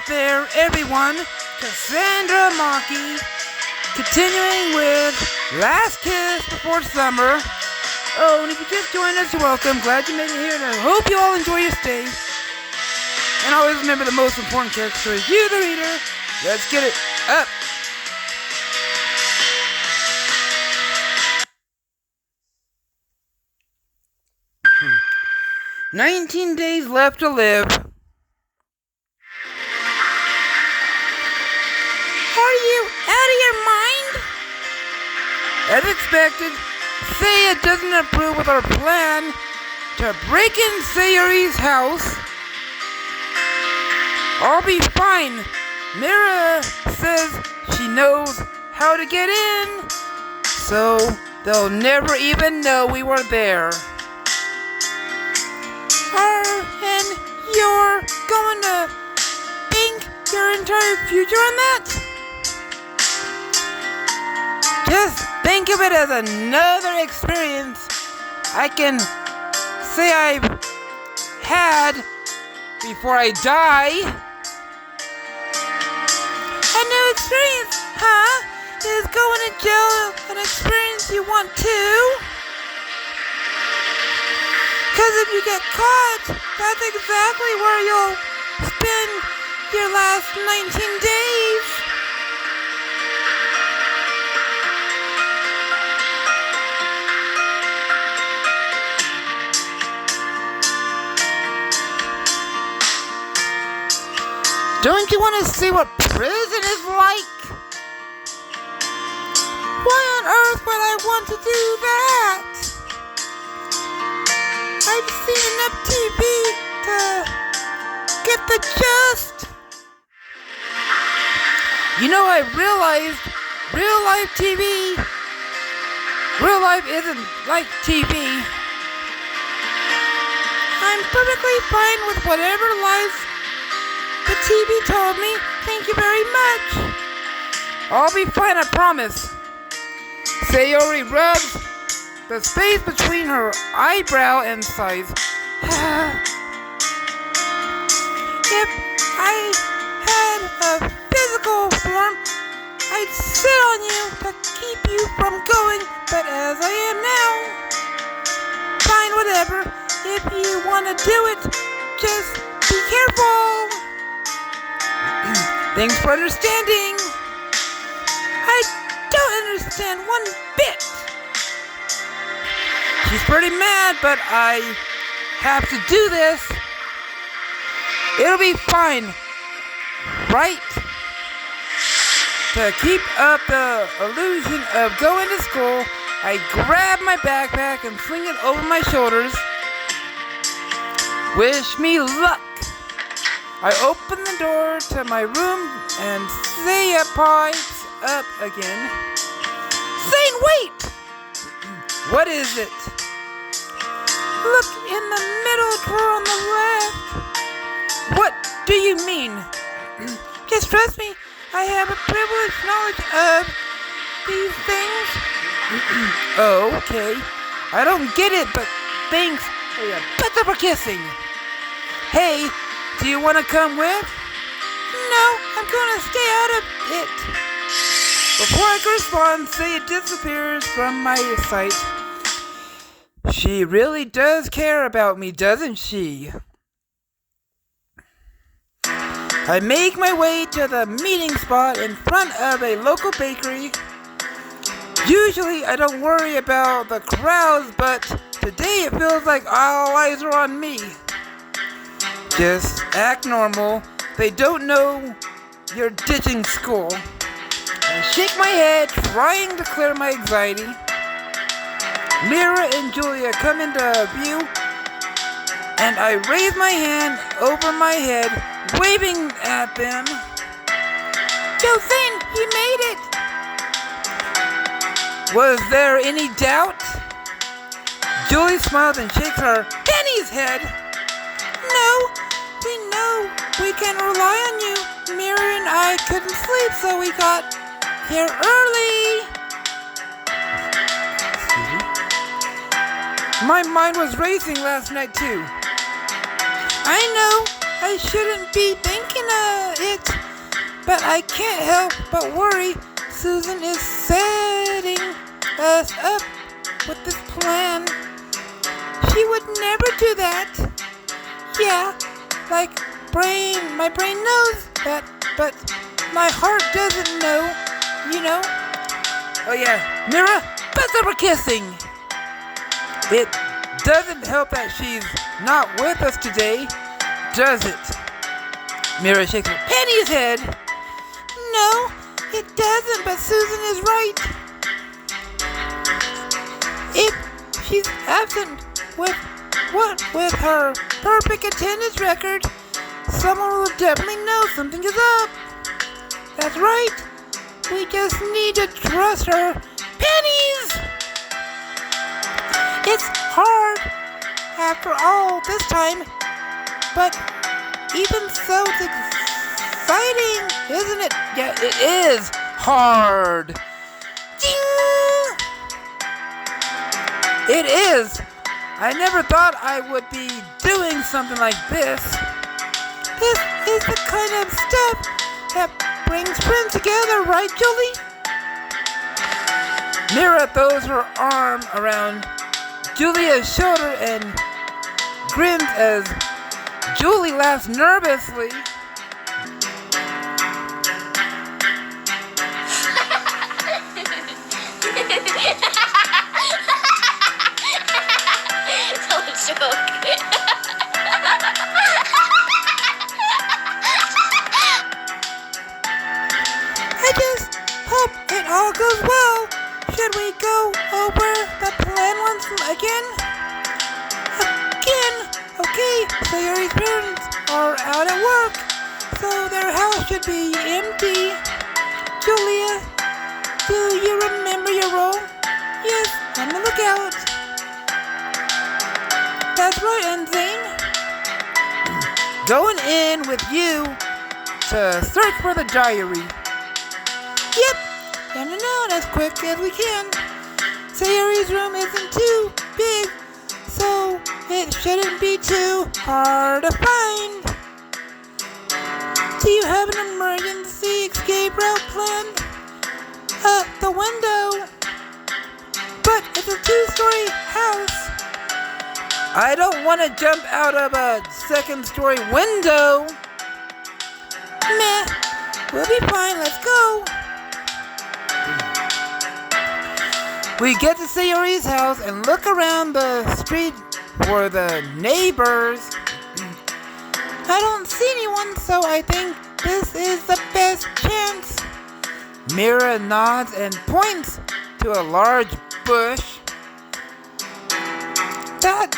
out there, everyone. Cassandra Maki, continuing with Last Kiss Before Summer. Oh, and if you just joined us, you're welcome. Glad you made it here, and I hope you all enjoy your stay. And always remember the most important character is you, the reader. Let's get it up. Hmm. 19 days left to live. Are you out of your mind? As expected, Seiya doesn't approve with our plan to break in Sayuri's house. I'll be fine. Mira says she knows how to get in, so they'll never even know we were there. And you're going to bank your entire future on that? Just think of it as another experience I can say I've had before I die. A new experience, huh? Is going to jail an experience you want too? Because if you get caught, that's exactly where you'll spend your last 19 days. Don't you want to see what prison is like? Why on earth would I want to do that? I've seen enough TV to get the gist. You know, I realized real life isn't like TV. I'm perfectly fine with whatever life the TV told me. Thank you very much. I'll be fine, I promise. Sayuri rubs the space between her eyebrow and sighs. If I had a physical form, I'd sit on you to keep you from going, but as I am now, fine, whatever. If you want to do it, just be careful. Thanks for understanding. I don't understand one bit. She's pretty mad, but I have to do this. It'll be fine, right? To keep up the illusion of going to school, I grab my backpack and sling it over my shoulders. Wish me luck. I open the door to my room and Seiya pipes up again. Zane, wait! What is it? Look in the middle drawer on the left. What do you mean? Just trust me, I have a privileged knowledge of these things. Oh, okay. I don't get it, but thanks. Better for kissing. Hey, do you want to come with? No, I'm going to stay out of it. Before I can respond, Seiya disappears from my sight. She really does care about me, doesn't she? I make my way to the meeting spot in front of a local bakery. Usually I don't worry about the crowds, but today it feels like all eyes are on me. Just act normal. They don't know you're ditching school. I shake my head, trying to clear my anxiety. Mira and Julia come into view, and I raise my hand over my head, waving at them. Yo, Zane, you made it! Was there any doubt? Julie smiles and shakes her penny's head. No, we know we can rely on you. Mira and I couldn't sleep, so we got here early. My mind was racing last night too. I know I shouldn't be thinking it But I can't help but worry. Susan is setting us up with this plan. She would never do that. Yeah, like my brain knows that, but my heart doesn't know, you know? Oh yeah, Mira, that's over kissing. It doesn't help that she's not with us today, does it? Mira shakes her penny's head. No, it doesn't, but Susan is right. If she's absent with her perfect attendance record, someone will definitely know something is up. That's right. We just need to trust her. Pennies! It's hard after all this time, but even so, it's exciting, isn't it? Yeah, it is hard. Ding! It is. I never thought I would be doing something like this. This is the kind of stuff that brings friends together, right, Julie? Mira throws her arm around Julia's shoulder and grins as Julie laughs nervously. I just hope it all goes well. Should we go over the plan once again? Okay, so your parents are out at work, so their house should be empty. Julia, do you remember your role? Yes, on the lookout. That's right, and Zane? Going in with you to search for the diary. Yep, in and out as quick as we can. Sayori's room isn't too big, so it shouldn't be too hard to find. Do you have an emergency escape route planned? The window. But it's a 2-story house. I don't want to jump out of a 2nd-story window. Meh, we'll be fine, let's go. We get to Sayori's house and look around the street for the neighbors. I don't see anyone, so I think this is the best chance. Mira nods and points to a large bush. That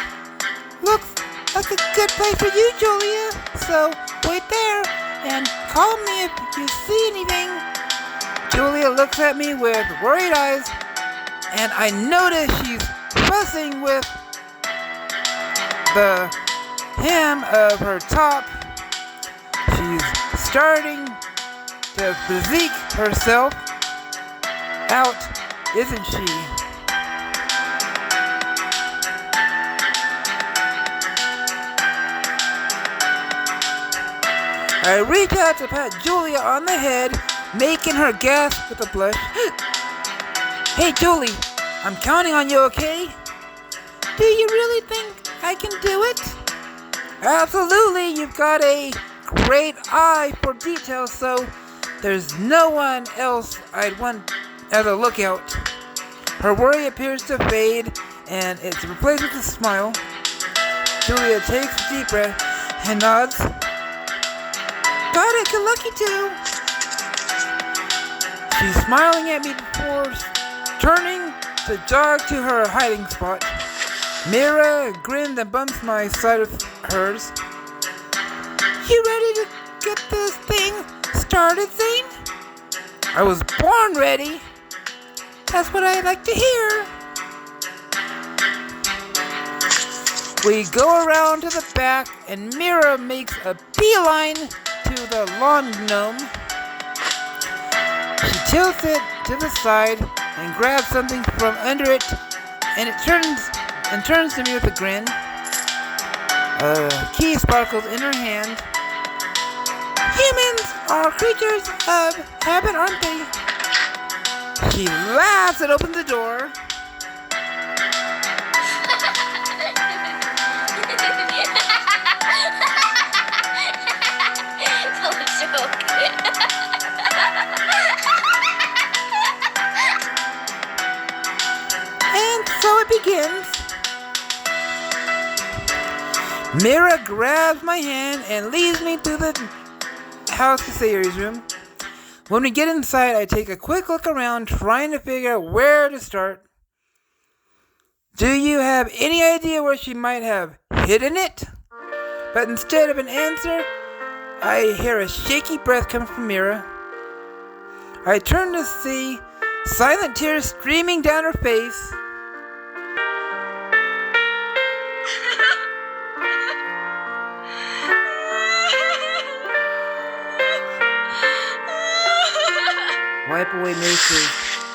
looks like a good place for you, Julia. So wait there and call me if you see anything. Julia looks at me with worried eyes, and I notice she's fussing with the hem of her top. She's starting to physique herself out, isn't she? I reach out to pat Julia on the head, making her gasp with a blush. Hey Julie, I'm counting on you, okay? Do you really think I can do it? Absolutely, you've got a great eye for detail, so there's no one else I'd want as a lookout. Her worry appears to fade, and it's replaced with a smile. Julia takes a deep breath and nods. Got it, good luck you too. She's smiling at me before turning to jog to her hiding spot. Mira grins and bumps my side of hers. You ready to get this thing started, Zane? I was born ready. That's what I like to hear. We go around to the back, and Mira makes a beeline to the lawn gnome. She tilts it to the side and grabs something from under it, and it turns to me with a grin. A key sparkles in her hand. Humans are creatures of habit, aren't they? She laughs and opens the door. And so it begins. Mira grabs my hand and leads me through the house to Sayori's room. When we get inside, I take a quick look around, trying to figure out where to start. Do you have any idea where she might have hidden it? But instead of an answer, I hear a shaky breath come from Mira. I turn to see silent tears streaming down her face. Wipe away Mira's tears.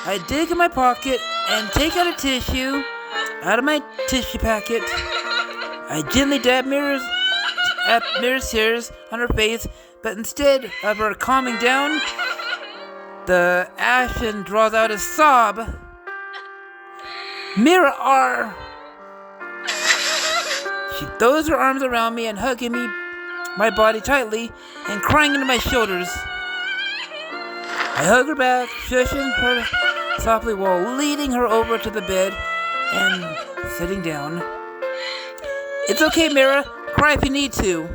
I dig in my pocket and take out a tissue out of my tissue packet. I gently dab Mira's tears on her face, but instead of her calming down, the ashen draws out a sob. Mira. She throws her arms around me and hugging my body tightly and crying into my shoulders. I hug her back, shushing her softly while leading her over to the bed and sitting down. It's okay, Mira. Cry if you need to.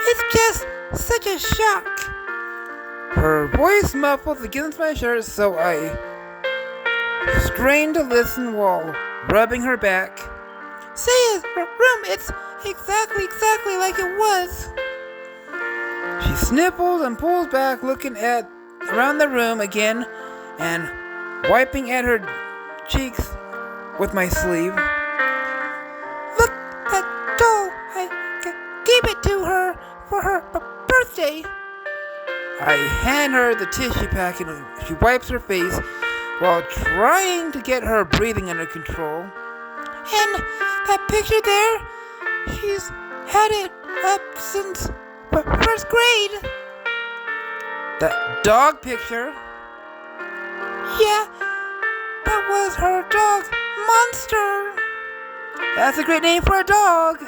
It's just such a shock. Her voice muffles against my shirt, so I strain to listen while rubbing her back. Saya's room, it's exactly like it was. She sniffles and pulls back, looking around the room again and wiping at her cheeks with my sleeve. Look, that doll! I gave it to her for her birthday. I hand her the tissue packet and she wipes her face while trying to get her breathing under control. And that picture there, she's had it up since first grade. That dog picture? Yeah, that was her dog, Monster. That's a great name for a dog.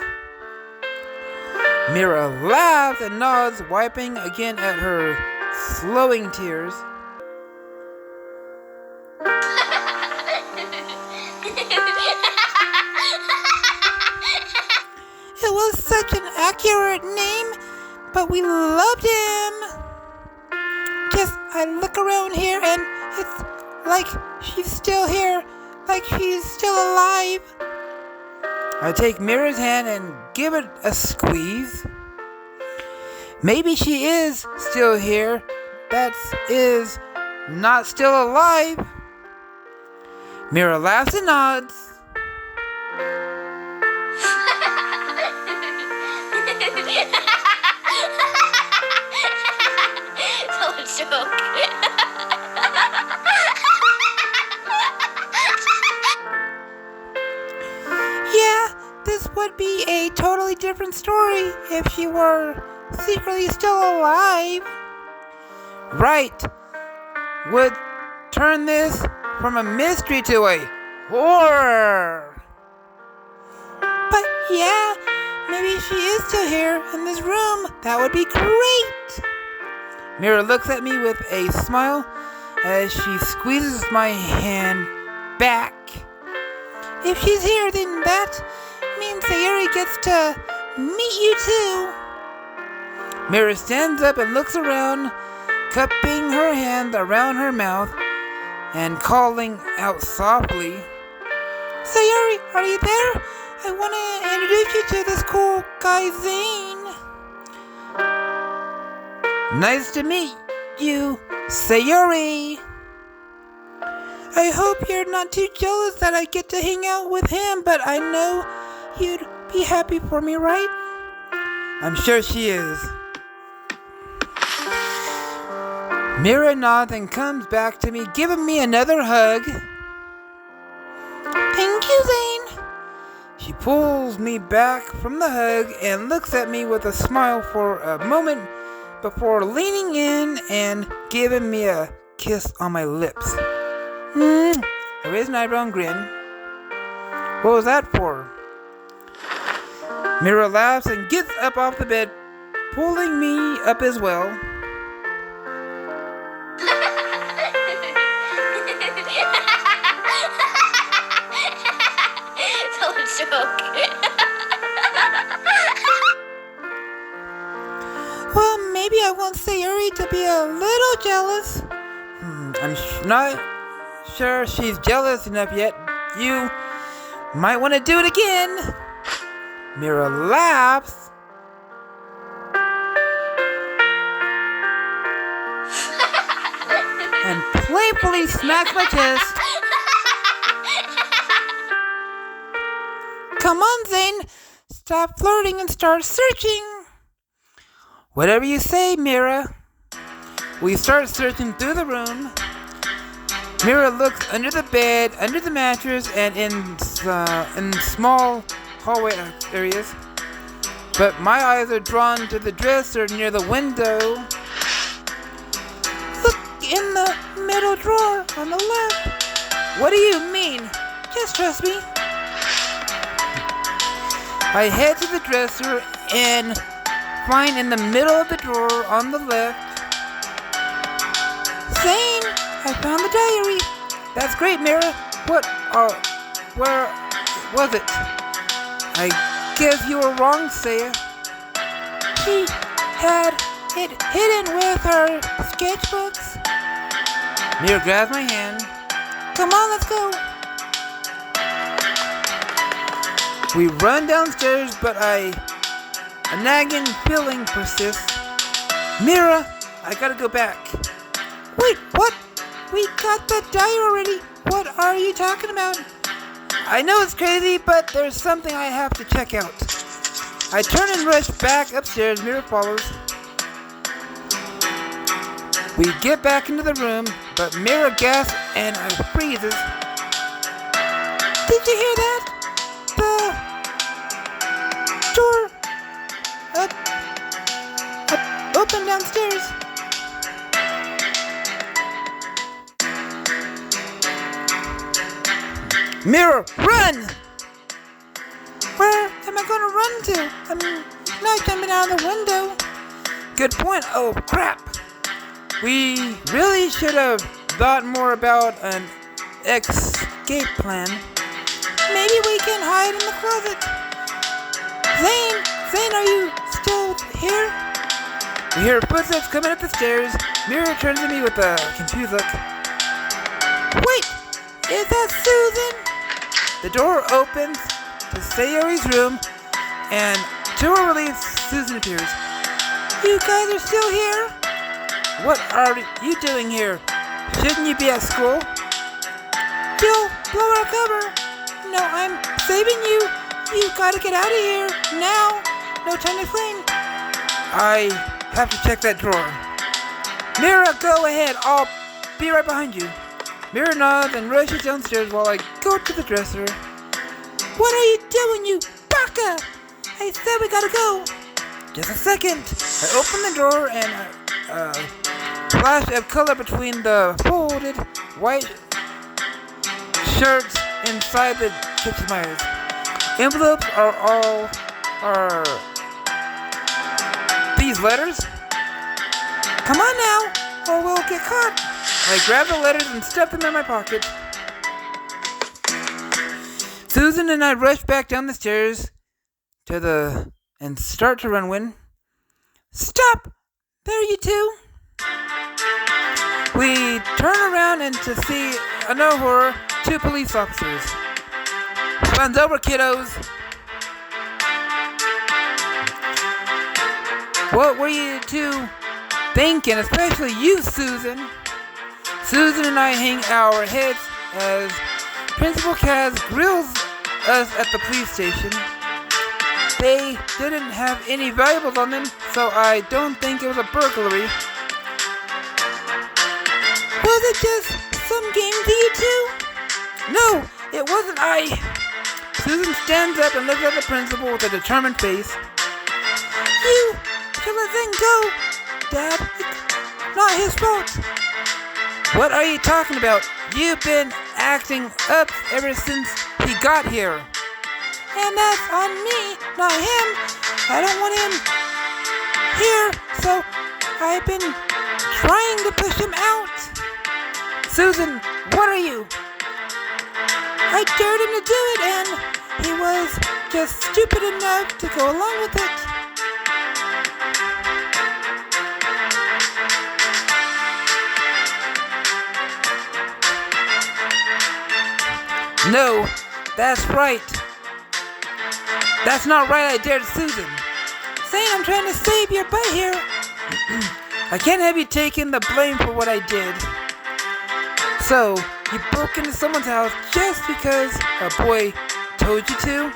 Mira laughs and nods, wiping again at her slowing tears. It was such an accurate name, but we loved him. Just, I look around here and it's like she's still here, like she's still alive. I take Mira's hand and give it a squeeze. Maybe she is still here, that is not still alive. Mira laughs and nods. Yeah, this would be a totally different story if she were secretly still alive. Right. Would turn this from a mystery to a horror. But yeah, maybe she is still here in this room. That would be great. Mira looks at me with a smile as she squeezes my hand back. If she's here, then that means Sayori gets to meet you too. Mira stands up and looks around, cupping her hand around her mouth and calling out softly. Sayori, are you there? I want to introduce you to this cool guy, Zane. Nice to meet you, Sayori. I hope you're not too jealous that I get to hang out with him, but I know you'd be happy for me, right? I'm sure she is. Mira nods and comes back to me, giving me another hug. Thank you, Zane. She pulls me back from the hug and looks at me with a smile for a moment before leaning in and giving me a kiss on my lips. I raise an eyebrow and grin. What was that for? Mira laughs and gets up off the bed, pulling me up as well. Well, maybe I want Sayuri to be a little jealous. I'm not sure she's jealous enough yet. You might want to do it again. Mira laughs. And playfully smacks my chest. Come on, Zane. Stop flirting and start searching. Whatever you say, Mira. We start searching through the room. Mira looks under the bed, under the mattress, and in small hallway areas. But my eyes are drawn to the dresser near the window. Look in the middle drawer on the left. What do you mean? Just trust me. I head to the dresser and find in the middle of the drawer on the left. Zane, I found the diary. That's great, Mira. Where was it? I guess you were wrong, Saya. She had it hidden with her sketchbooks. Mira grabs my hand. Come on, let's go. We run downstairs, but a nagging feeling persists. Mira, I gotta go back. Wait, what? We got the diary already. What are you talking about? I know it's crazy, but there's something I have to check out. I turn and rush back upstairs. Mira follows. We get back into the room, but Mira gasps and I freezes. Did you hear that? The door open downstairs. Mira, run! Where am I going to run to? I'm not jumping out of the window. Good point. Oh, crap. We really should have thought more about an escape plan. Maybe we can hide in the closet. Zane, are you still here? We hear footsteps coming up the stairs. Mira turns to me with a confused look. Wait, is that Susan? The door opens to Sayori's room, and to her relief, Susan appears. You guys are still here? What are you doing here? Shouldn't you be at school? You'll blow our cover. No, I'm saving you. You gotta get out of here now. No time to explain. I have to check that drawer. Mira, go ahead. I'll be right behind you. Mira nods and rushes downstairs while I go to the dresser. What are you doing, you baka? I said we gotta go. Just a second. I open the drawer and a flash of color between the folded white shirts inside the kitchen mirrors. Envelopes are these letters? Come on now, or we'll get caught. I grab the letters and stuff them in my pocket. Susan and I rush back down the stairs and start to run when... Stop! There you two! We turn around and to see, no horror, 2 police officers. Fun's over, kiddos! What were you two thinking, especially you, Susan? Susan and I hang our heads as Principal Kaz grills us at the police station. They didn't have any valuables on them, so I don't think it was a burglary. Was it just some game to you two? No, it wasn't. Susan stands up and looks at the principal with a determined face. You should let Zane go, Dad. It's not his fault. What are you talking about? You've been acting up ever since he got here. And that's on me, not him. I don't want him here, so I've been trying to push him out. Susan, what are you? I dared him to do it, and he was just stupid enough to go along with it. No, that's right. That's not right, I dared Susan. Zane, I'm trying to save your butt here. I can't have you taking the blame for what I did. So, you broke into someone's house just because a boy told you to?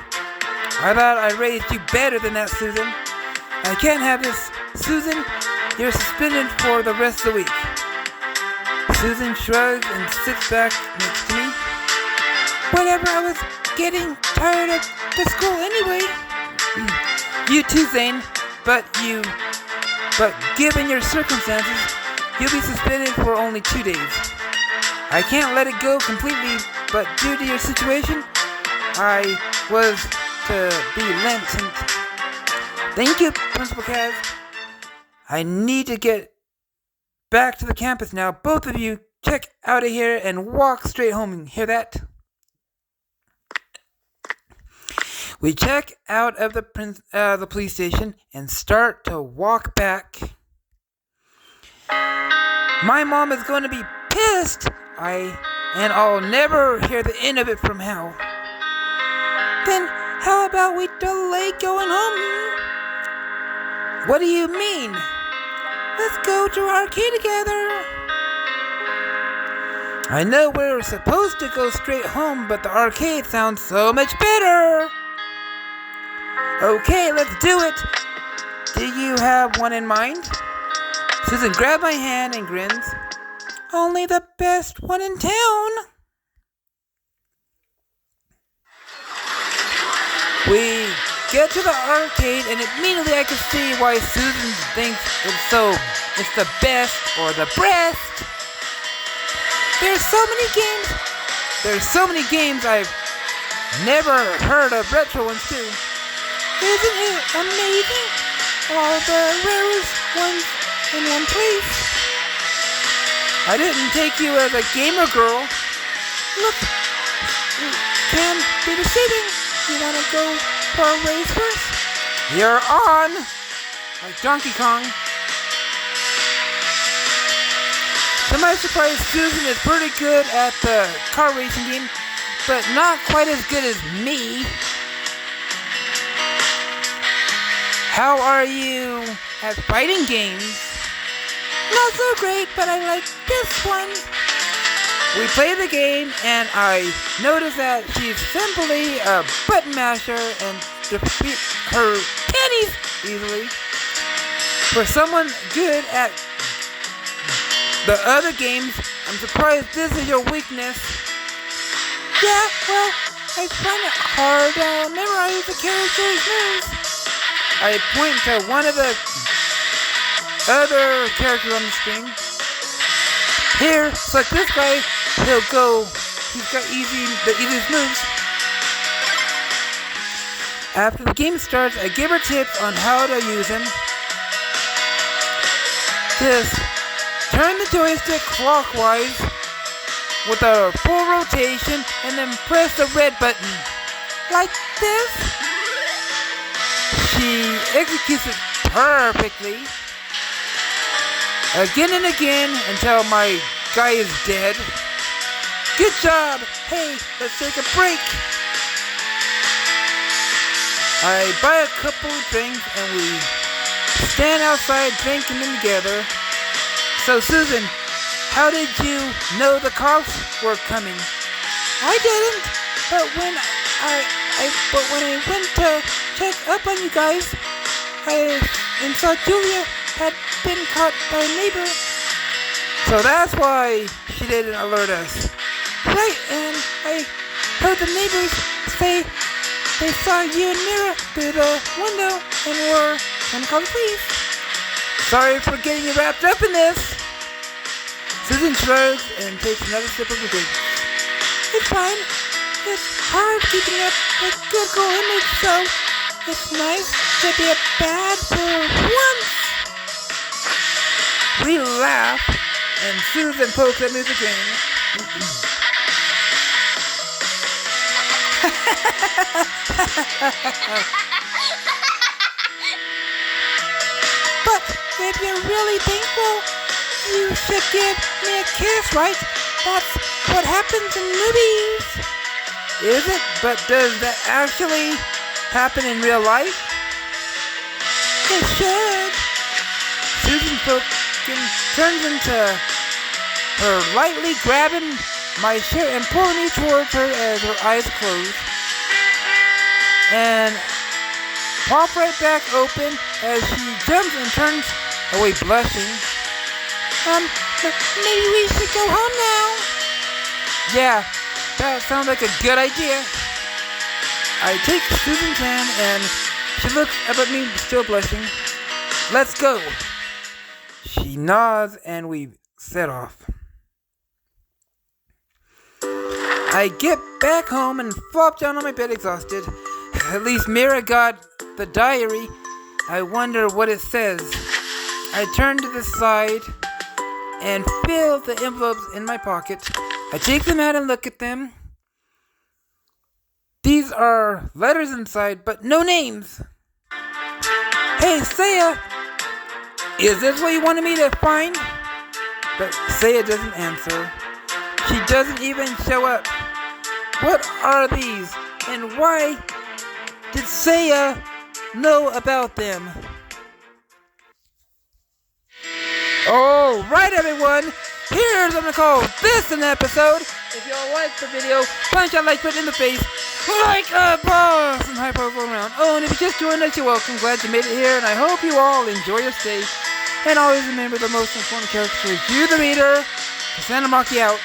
I thought I raised you better than that, Susan. I can't have this. Susan, you're suspended for the rest of the week. Susan shrugs and sits back next to me. Whatever, I was getting tired of the school anyway. You too, Zane, but given your circumstances, you'll be suspended for only 2 days. I can't let it go completely, but due to your situation, I was to be lent. Thank you, Principal Kaz. I need to get back to the campus now. Both of you, check out of here and walk straight home. Hear that? We check out of the police station and start to walk back. My mom is going to be pissed. And I'll never hear the end of it from Hal. Then how about we delay going home? What do you mean? Let's go to our arcade together. I know we're supposed to go straight home, but the arcade sounds so much better. Okay, let's do it. Do you have one in mind? Susan grabs my hand and grins. Only the best one in town. We get to the arcade and immediately I can see why Susan thinks it's the best or the best. There's so many games I've never heard of retro ones too. Isn't it amazing? All the rarest ones in one place. I didn't take you as a gamer girl. Look, you can be deceiving. You want to go for a race first? You're on! Like Donkey Kong. To my surprise, Susan is pretty good at the car racing game, but not quite as good as me. How are you at fighting games? Not so great, but I like this one. We play the game, and I notice that she's simply a button masher and defeat her pennies easily. For someone good at the other games, I'm surprised this is your weakness. Yeah, well, I find it hard to memorize the character's moves. I point to one of the other characters on the screen. Here, so like this guy, he's got the easiest moves. After the game starts, I give her tips on how to use him. Just turn the joystick clockwise with a full rotation and then press the red button. Like this. She executes it perfectly. Again and again until my guy is dead. Good job! Hey, let's take a break. I buy a couple of drinks and we stand outside drinking them together. So Susan, how did you know the cops were coming? I didn't, but when I went to check up on you guys, I saw Julia had been caught by a neighbor. So that's why she didn't alert us. Right, and I heard the neighbors say they saw you and Mira through the window and were trying to call the police. Sorry for getting you wrapped up in this. Susan shrugs and takes another sip of the drink. It's fine. It's hard keeping up a good girl image, so it's nice to be a bad for once. We laugh, and Susan pokes at me again. But if you're really thankful, you should give me a kiss, right? That's what happens in movies. Is it? But does that actually happen in real life? It should. Susan turns into her, lightly grabbing my shirt and pulling me towards her as her eyes close. And pop right back open as she jumps and turns away blushing. Maybe we should go home now. Yeah, that sounds like a good idea. I take Susan's hand and she looks up at me still blushing. Let's go. She nods and we set off. I get back home and flop down on my bed exhausted. At least Mira got the diary. I wonder what it says. I turn to the side and feel the envelopes in my pocket. I take them out and look at them. These are letters inside, but no names. Hey, Saya, is this what you wanted me to find? But Saya doesn't answer. She doesn't even show up. What are these? And why did Saya know about them? Alright everyone, here's what I'm gonna call this an episode. If y'all like the video, punch that like button in the face like a boss and high powerful around. Oh, and if you just joined us, you're welcome. Glad you made it here, and I hope you all enjoy your stay. And always remember the most important character is you, the reader. Santa Maki out.